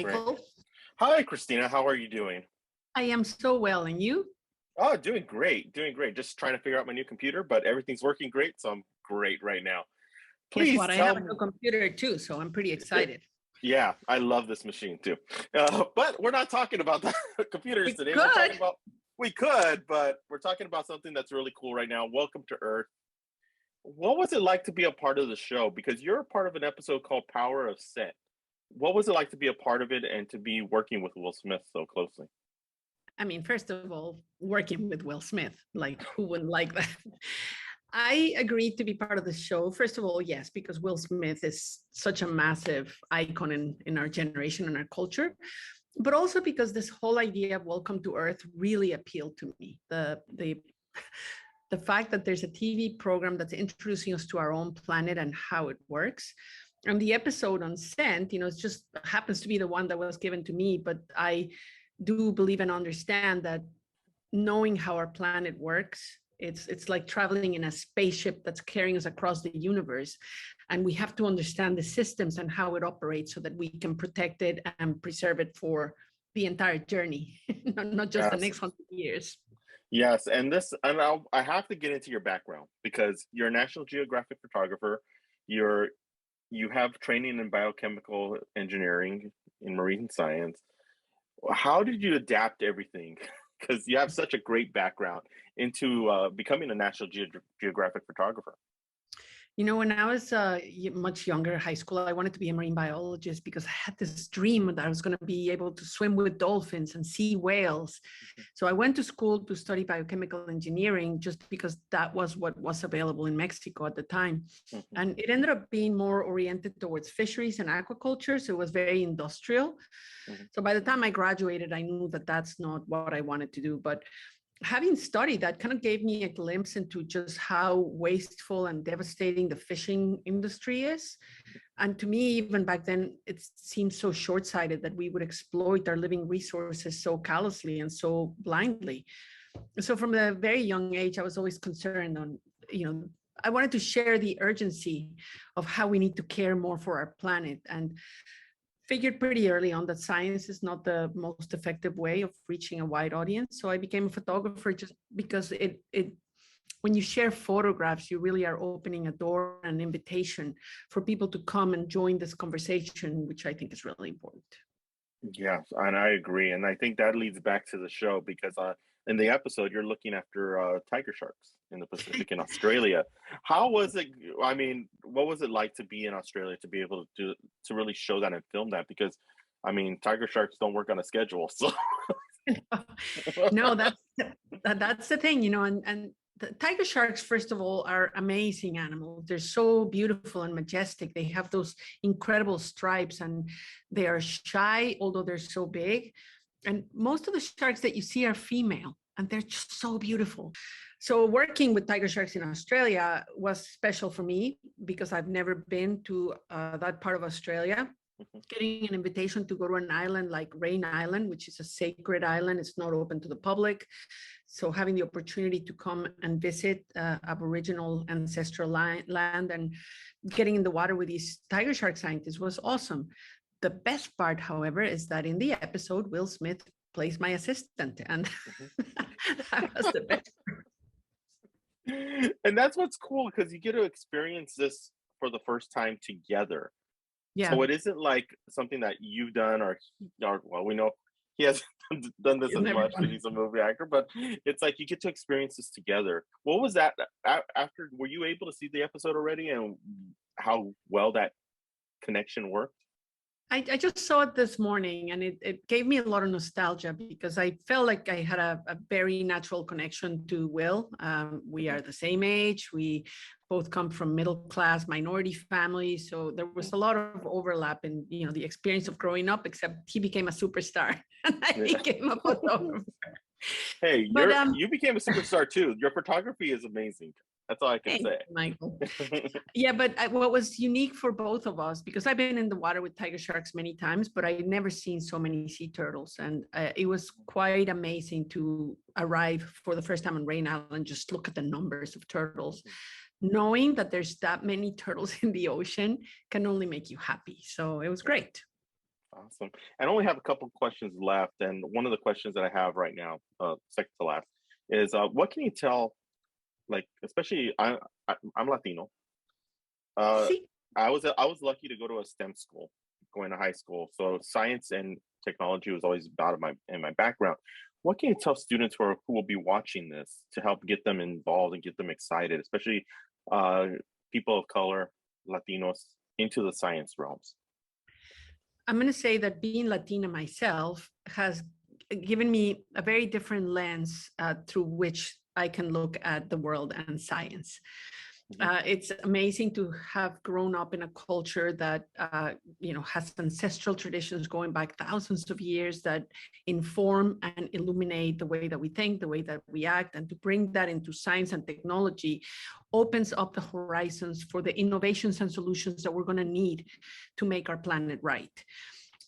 Great. Michael. Hi, Christina. How are you doing? I am so well, and you? Oh, doing great. Doing great. Just trying to figure out my new computer, but everything's working great, so I'm great right now. Guess Please what? I have tell a me. new computer too, so I'm pretty excited. Yeah, I love this machine too. But we're not talking about the computers We today. We're talking could. about, we could, but we're talking about something that's really cool right now. Welcome to Earth. What was it like to be a part of the show? Because you're a part of an episode called Power of Scent. What was it like to be a part of it and to be working with Will Smith so closely? I mean, first of all, working with Will Smith, like who wouldn't like that? I agreed to be part of the show. First of all, yes, because Will Smith is such a massive icon in our generation and our culture, but also because this whole idea of Welcome to Earth really appealed to me. The fact that there's a TV program that's introducing us to our own planet and how it works. And the episode on scent, it just happens to be the one that was given to me, but I do believe and understand that knowing how our planet works, it's like traveling in a spaceship that's carrying us across the universe. And we have to understand the systems and how it operates so that we can protect it and preserve it for the entire journey, not just the Yes. next 100 years. Yes, I have to get into your background because you're a National Geographic photographer. You have training in biochemical engineering in marine science. How did you adapt everything? Because you have such a great background into becoming a National Geographic photographer. When I was much younger, high school, I wanted to be a marine biologist because I had this dream that I was going to be able to swim with dolphins and see whales. So I went to school to study biochemical engineering just because that was what was available in Mexico at the time. Mm-hmm. And it ended up being more oriented towards fisheries and aquaculture. So it was very industrial. Mm-hmm. So by the time I graduated, I knew that that's not what I wanted to do. But having studied that kind of gave me a glimpse into just how wasteful and devastating the fishing industry is. And to me, even back then, it seemed so short-sighted that we would exploit our living resources so callously and so blindly. So from a very young age, I was always concerned on, I wanted to share the urgency of how we need to care more for our planet. And figured pretty early on that science is not the most effective way of reaching a wide audience. So I became a photographer just because when you share photographs, you really are opening a door, an invitation for people to come and join this conversation, which I think is really important. Yes, and I agree. And I think that leads back to the show because in the episode, you're looking after tiger sharks in the Pacific in Australia. How was it? I mean, what was it like to be in Australia to be able to really show that and film that? Because, I mean, tiger sharks don't work on a schedule. So no, that's the thing, and the tiger sharks, first of all, are amazing animals. They're so beautiful and majestic. They have those incredible stripes and they are shy, although they're so big. And most of the sharks that you see are female and they're just so beautiful. So working with tiger sharks in Australia was special for me because I've never been to that part of Australia. Getting an invitation to go to an island like Rain Island, which is a sacred island. It's not open to the public. So having the opportunity to come and visit Aboriginal ancestral land and getting in the water with these tiger shark scientists was awesome. The best part, however, is that in the episode, Will Smith plays my assistant. And that was the best part. And that's what's cool because you get to experience this for the first time together. Yeah. So it isn't like something that you've done or well, we know he hasn't done this as much because he's a movie actor, but it's like you get to experience this together. What was that after? Were you able to see the episode already and how well that connection worked? I just saw it this morning and it gave me a lot of nostalgia because I felt like I had a very natural connection to Will. We are the same age. We both come from middle-class minority families. So there was a lot of overlap in, the experience of growing up, except he became a superstar and I became a photographer. Hey, you became a superstar too. Your photography is amazing. That's all I can say. Michael. Yeah, but what was unique for both of us, because I've been in the water with tiger sharks many times, but I'd never seen so many sea turtles. And it was quite amazing to arrive for the first time on Rain Island, just look at the numbers of turtles. Knowing that there's that many turtles in the ocean can only make you happy. So it was great. Awesome. I only have a couple questions left, and one of the questions that I have right now, second to last, is what can you tell, like especially I'm Latino. Uh, See, I was lucky to go to a STEM school, going to high school, so science and technology was always about in my background. What can you tell students who will be watching this to help get them involved and get them excited, especially uh, people of color, Latinos, into the science realms? I'm going to say that being Latina myself has given me a very different lens through which I can look at the world and science. It's amazing to have grown up in a culture that has ancestral traditions going back thousands of years that inform and illuminate the way that we think, the way that we act, and to bring that into science and technology opens up the horizons for the innovations and solutions that we're going to need to make our planet right.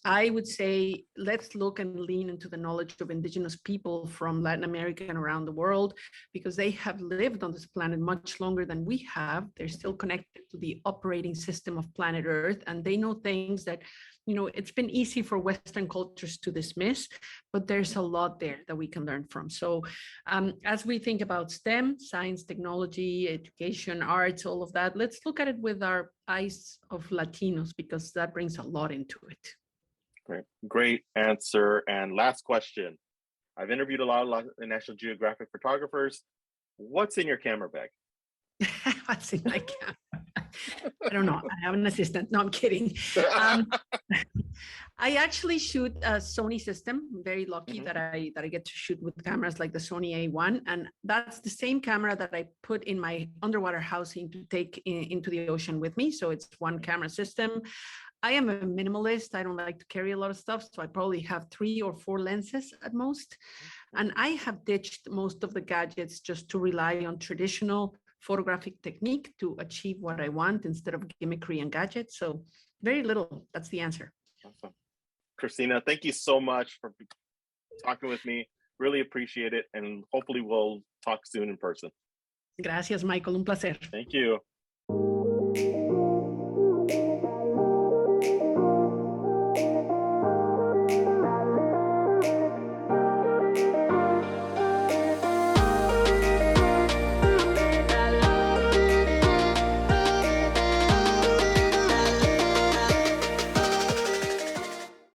I would say let's look and lean into the knowledge of indigenous people from Latin America and around the world, because they have lived on this planet much longer than we have. They're still connected to the operating system of planet Earth, and they know things that, it's been easy for Western cultures to dismiss, but there's a lot there that we can learn from. So as we think about STEM, science, technology, education, arts, all of that, let's look at it with our eyes of Latinos, because that brings a lot into it. Great answer. And last question. I've interviewed a lot of National Geographic photographers. What's in your camera bag? What's in my camera? I don't know. I have an assistant. No, I'm kidding. I actually shoot a Sony system. I'm very lucky that I get to shoot with cameras like the Sony A1, and that's the same camera that I put in my underwater housing to take into the ocean with me. So it's one camera system. I am a minimalist. I don't like to carry a lot of stuff, so I probably have 3 or 4 lenses at most. And I have ditched most of the gadgets just to rely on traditional photographic technique to achieve what I want instead of gimmickry and gadgets. So very little. That's the answer. Awesome. Cristina, thank you so much for talking with me. Really appreciate it. And hopefully we'll talk soon in person. Gracias, Michael. Un placer. Thank you.